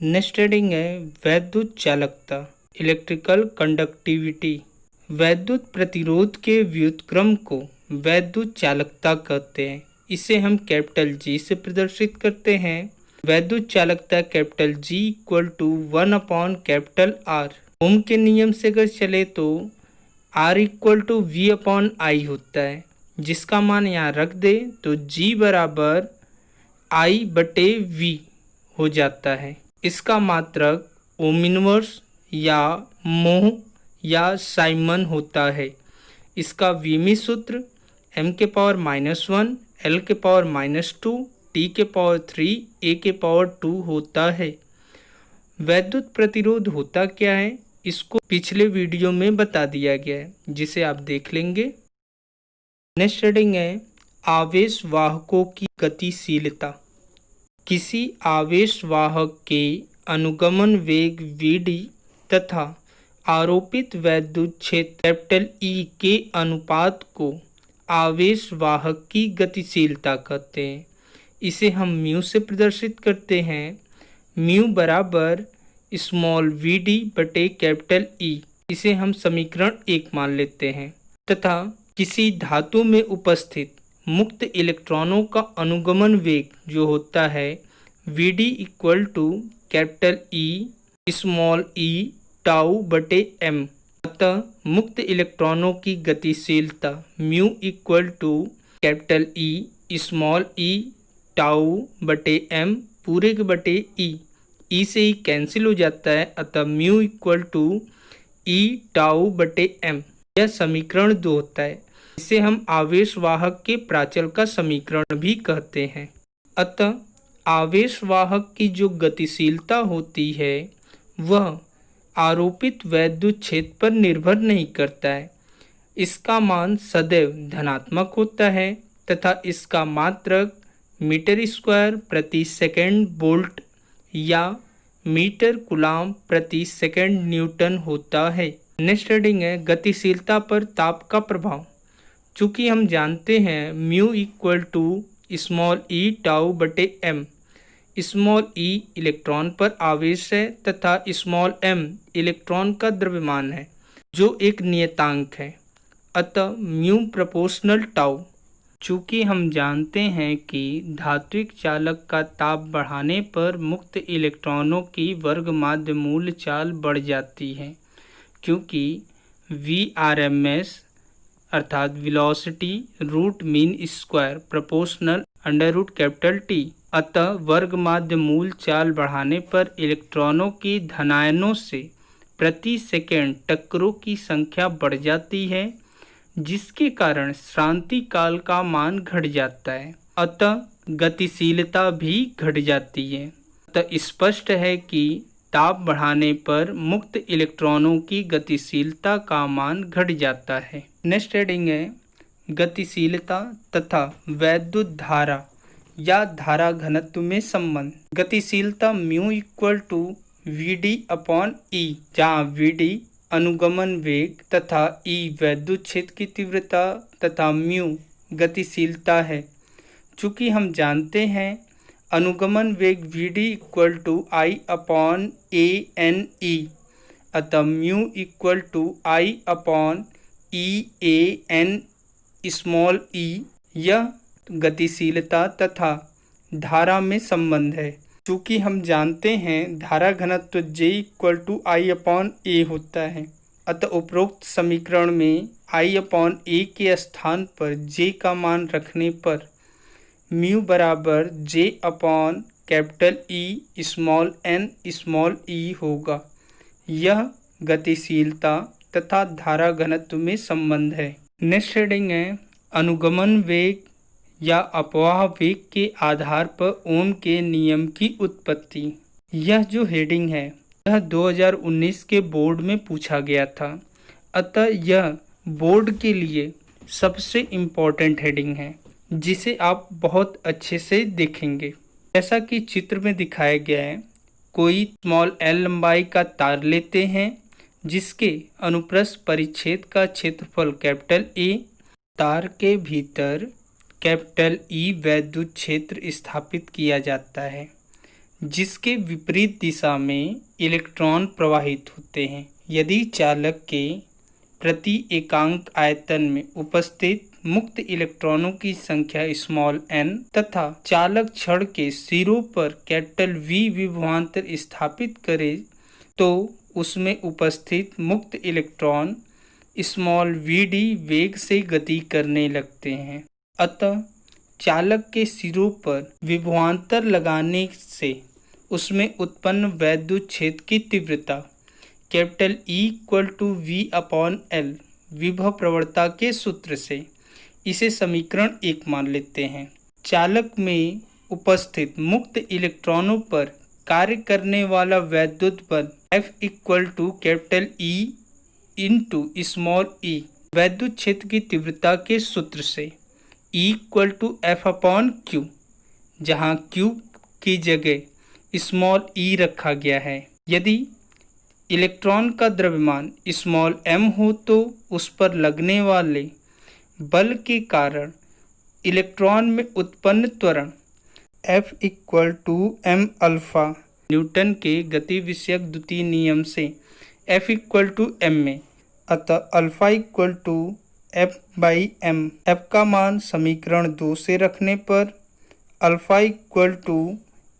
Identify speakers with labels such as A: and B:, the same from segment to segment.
A: Next heading है वैद्युत चालकता, इलेक्ट्रिकल कंडक्टिविटी। वैद्युत प्रतिरोध के व्युत्क्रम को वैद्युत चालकता कहते हैं। इसे हम कैपिटल जी से प्रदर्शित करते हैं। वैद्युत चालकता capital G equal to 1 capital R. Ohm के नियम से अगर चले तो R equal to V upon I होता है, जिसका मान यहाँ रख दे तो जी बराबर आई बटे वी हो जाता है। इसका मात्रक ओम इनवर्स या मोह या साइमन होता है। इसका वीमी सूत्र m के पावर -1, l के पावर -2, t के पावर 3, a के पावर 2 होता है। वैद्युत प्रतिरोध होता क्या है, इसको पिछले वीडियो में बता दिया गया है, जिसे आप देख लेंगे। नेक्स्ट हेडिंग है आवेश वाहकों की गतिशीलता। किसी आवेश वाहक के अनुगमन वेग Vd तथा आरोपित वैद्युत क्षेत्र कैपिटल E के अनुपात को आवेश वाहक की गतिशीलता कहते हैं। इसे हम म्यू से प्रदर्शित करते हैं। म्यू बराबर स्मॉल Vd बटे कैपिटल E। इसे हम समीकरण 1 मान लेते हैं। तथा किसी धातु में उपस्थित मुक्त इलेक्ट्रॉनों का अनुगमन वेग जो होता है Vd equal to capital E small e tau बटे m। अतः मुक्त इलेक्ट्रॉनों की गतिशीलता mu equal to capital E small e tau बटे m पूरे के बटे e से ही कैंसिल हो जाता है। अतः mu equal to e tau बटे m। यह समीकरण 2 होता है। इसे हम आवेश वाहक के प्राचल का समीकरण भी कहते हैं। अतः आवेश वाहक की जो गतिशीलता होती है वह आरोपित वैद्युत क्षेत्र पर निर्भर नहीं करता है। इसका मान सदैव धनात्मक होता है तथा इसका मात्रक मीटर स्क्वायर प्रति सेकंड वोल्ट या मीटर कूलाम प्रति सेकंड न्यूटन होता है। नेक्स्ट हेडिंग है गतिशीलता पर ताप का प्रभाव। चूँकि हम जानते हैं mu equal to small e tau बटे m। स्मॉल e इलेक्ट्रॉन पर आवेश है तथा स्मॉल m इलेक्ट्रॉन का द्रव्यमान है जो एक नियतांक है। अतः म्यू प्रोपोर्शनल टाउ। चूँकि हम जानते हैं कि धात्विक चालक का ताप बढ़ाने पर मुक्त इलेक्ट्रॉनों की वर्ग माध्य मूल चाल बढ़ जाती है, क्योंकि Vrms अर्थात velocity root mean square proportional under root capital T। अतः वर्ग माध्य मूल चाल बढ़ाने पर इलेक्ट्रॉनों की धनायनों से प्रति सेकंड टक्करों की संख्या बढ़ जाती है, जिसके कारण श्रांति काल का मान घट जाता है। अतः गतिशीलता भी घट जाती है। अतः स्पष्ट है कि ताप बढ़ाने पर मुक्त इलेक्ट्रॉनों की गतिशीलता का मान घट जाता है। नेक्स्ट हेडिंग है गतिशीलता तथा वैद्युत धारा या धारा घनत्व में संबंध। गतिशीलता mu equal to Vd upon E, जहाँ Vd अनुगमन वेग तथा E वैद्युत क्षेत्र की तीव्रता तथा म्यू गतिशीलता है। चूँकि हम जानते हैं अनुगमन वेग Vd equal to I upon ANE, अतः mu equal to I upon EAN small e। यह गतिशीलता तथा धारा में संबंध है। चूँकि हम जानते हैं धारा घनत्व J equal to I upon A होता है, अतः उपरोक्त समीकरण में I अपॉन A के स्थान पर J का मान रखने पर म्यू बराबर J upon capital E small n small e होगा। यह गतिशीलता तथा धारा घनत्व में संबंध है। नेक्स्ट हेडिंग है अनुगमन वेग या अपवाह वेग के आधार पर ओम के नियम की उत्पत्ति। यह जो हेडिंग है यह 2019 के बोर्ड में पूछा गया था, अतः यह बोर्ड के लिए सबसे इम्पोर्टेंट हेडिंग है, जिसे आप बहुत अच्छे से देखेंगे। जैसा कि चित्र में दिखाया गया है, कोई स्मॉल l लंबाई का तार लेते हैं जिसके अनुप्रस्थ परिच्छेद का क्षेत्रफल कैपिटल A। तार के भीतर कैपिटल E वैद्युत क्षेत्र स्थापित किया जाता है, जिसके विपरीत दिशा में इलेक्ट्रॉन प्रवाहित होते हैं। यदि चालक के प्रति एकांक आयतन में उपस्थित मुक्त इलेक्ट्रॉनों की संख्या स्मॉल n तथा चालक छड़ के सिरों पर कैपिटल V विभवांतर स्थापित करे तो उसमें उपस्थित मुक्त इलेक्ट्रॉन स्मॉल vd वेग से गति करने लगते हैं। अतः चालक के सिरों पर विभवांतर लगाने से उसमें उत्पन्न वैद्युत क्षेत्र की तीव्रता capital E equal to V/L विभव प्रवणता के सूत्र से इसे समीकरण 1 मान लेते हैं। चालक में उपस्थित मुक्त इलेक्ट्रॉनों पर कार्य करने वाला वैद्युत बल F equal to capital E into small e वैद्युत क्षेत्र की तीव्रता के सूत्र से E इक्वल टू F/Q, जहाँ Q की जगह स्मॉल e रखा गया है। यदि इलेक्ट्रॉन का द्रव्यमान स्मॉल m हो तो उस पर लगने वाले बल के कारण इलेक्ट्रॉन में उत्पन्न त्वरण F equal to m alpha Newton के गति विषयक द्वितीय नियम से F इक्वल टू m में, अतः alpha equal to F/m। F का मान समीकरण 2 से रखने पर alpha equal to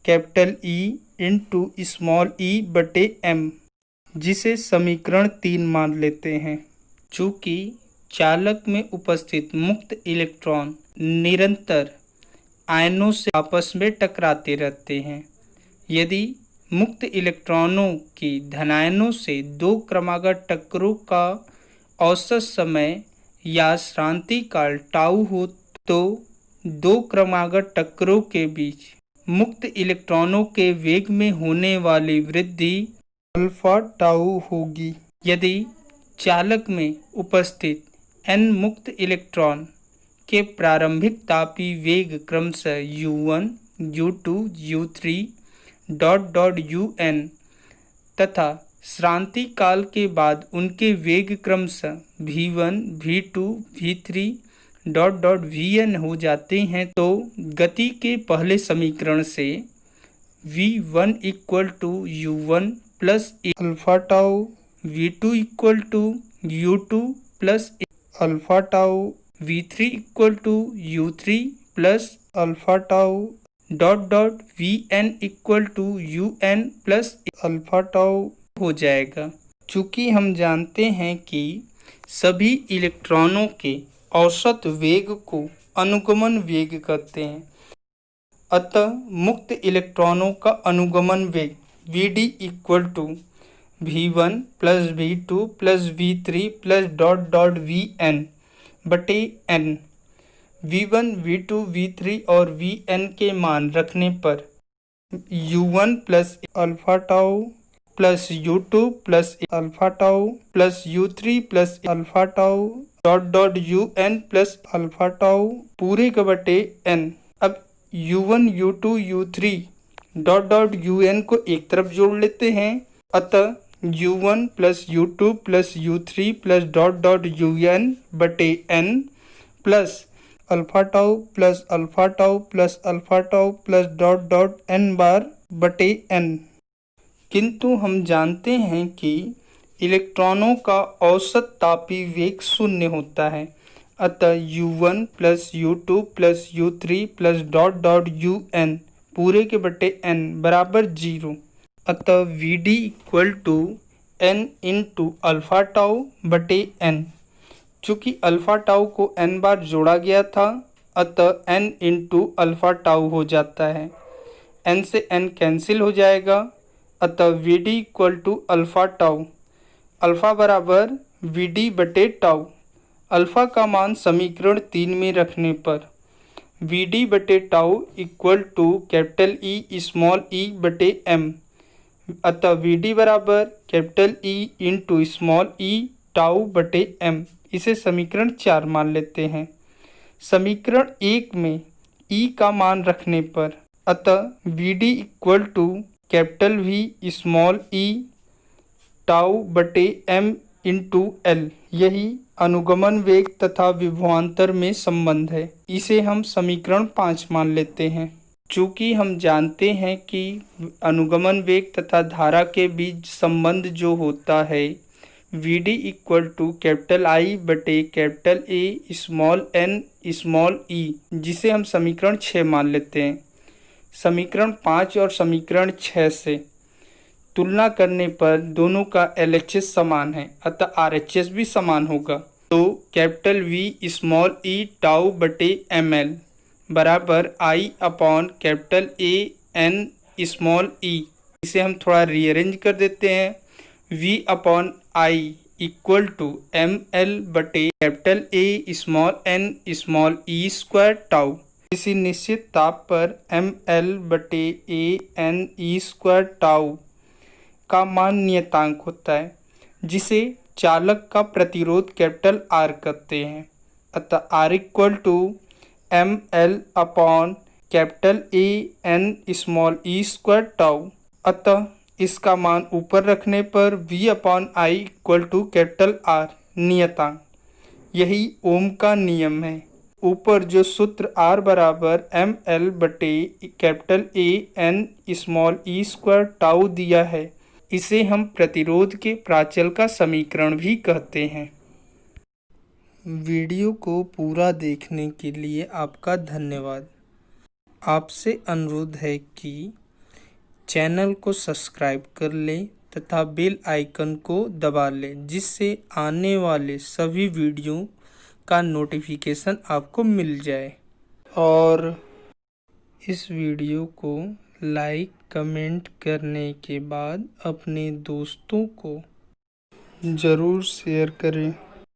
A: capital E into small e बटे m, जिसे समीकरण 3 मान लेते हैं। चूँकि चालक में उपस्थित मुक्त इलेक्ट्रॉन निरंतर आयनों से आपस में टकराते रहते हैं। यदि मुक्त इलेक्ट्रॉनों की धनायनों से दो क्रमागत टक्करों का औसत समय या श्रांति काल टाउ हो तो दो क्रमागत टक्करों के बीच मुक्त इलेक्ट्रॉनों के वेग में होने वाली वृद्धि अल्फा टाउ होगी। यदि चालक में उपस्थित n मुक्त इलेक्ट्रॉन के प्रारंभिक तापीय वेग क्रमशः u1, u2, u3 un तथा श्रांति काल के बाद उनके वेग क्रमशः v1, v2, v3 vn हो जाते हैं तो गति के पहले समीकरण से v1 equal to u1 plus alpha tau, v2 equal to u2 plus alpha tau, v3 equal to u3 plus alpha tau vn equal to un plus alpha tau हो जाएगा। चूँकि हम जानते हैं कि सभी इलेक्ट्रॉनों के औसत वेग को अनुगमन वेग कहते हैं, अतः मुक्त इलेक्ट्रॉनों का अनुगमन वेग Vd equal to V1 plus V2 plus V3 plus Vn बटे n। V1, V2, V3 और Vn के मान रखने पर u1 plus alpha tau plus u2 plus alpha tau plus u3 plus alpha tau un plus alpha tau पूरे का बटे n। अब u1, u2, u3 un को एक तरफ जोड़ लेते हैं, अतः u1 plus u2 plus u3 plus un बटे n plus alpha tau plus alpha tau plus alpha tau plus n बार बटे n। किंतु हम जानते हैं कि इलेक्ट्रॉनों का औसत तापीय वेग शून्य होता है, अतः u1 plus u2 plus u3 plus un पूरे के बटे n बराबर 0। अतः Vd equal to n into alpha tau बटे n। चूँकि अल्फा टाउ को n बार जोड़ा गया था, अतः n इंटू अल्फा टाउ हो जाता है। n से n कैंसिल हो जाएगा, अतः Vd equal to alpha tau, alpha बराबर Vd बटे टाउ। अल्फा का मान समीकरण 3 में रखने पर Vd बटे tau equal to capital E small e बटे m, अतः Vd बराबर capital E into small e tau बटे m। इसे समीकरण 4 मान लेते हैं। समीकरण 1 में E का मान रखने पर अतः Vd equal to capital V small e tau बटे m इंटू L। यही अनुगमन वेग तथा विभवांतर में संबंध है। इसे हम समीकरण 5 मान लेते हैं। चूँकि हम जानते हैं कि अनुगमन वेग तथा धारा के बीच संबंध जो होता है V D equal to capital I बटे capital A small N small E, जिसे हम समीकरण 6 मान लेते हैं। समीकरण 5 और समीकरण 6 से तुलना करने पर दोनों का LHS समान है, अतः RHS भी समान होगा। तो capital V small E tau बटे ml बराबर I upon capital A N small E. इसे हम थोड़ा रीअरेंज कर देते हैं। V upon I equal to M L बटे capital A small N small E square tau. किसी निश्चित ताप पर एम एल बटे A N E square tau का मान नियतांक होता है, जिसे चालक का प्रतिरोध कैपिटल R कहते हैं। अतः R equal to M L upon capital A N small E square tau. अतः इसका मान ऊपर रखने पर V upon I equal to capital R नियतांक। यही ओम का नियम है। ऊपर जो सूत्र R बराबर एम एल बटे capital A N small E square tau दिया है, इसे हम प्रतिरोध के प्राचल का समीकरण भी कहते हैं। वीडियो को पूरा देखने के लिए आपका धन्यवाद। आपसे अनुरोध है कि चैनल को सब्सक्राइब कर लें तथा बेल आइकन को दबा लें, जिससे आने वाले सभी वीडियो का नोटिफिकेशन आपको मिल जाए। और इस वीडियो को लाइक कमेंट करने के बाद अपने दोस्तों को ज़रूर शेयर करें।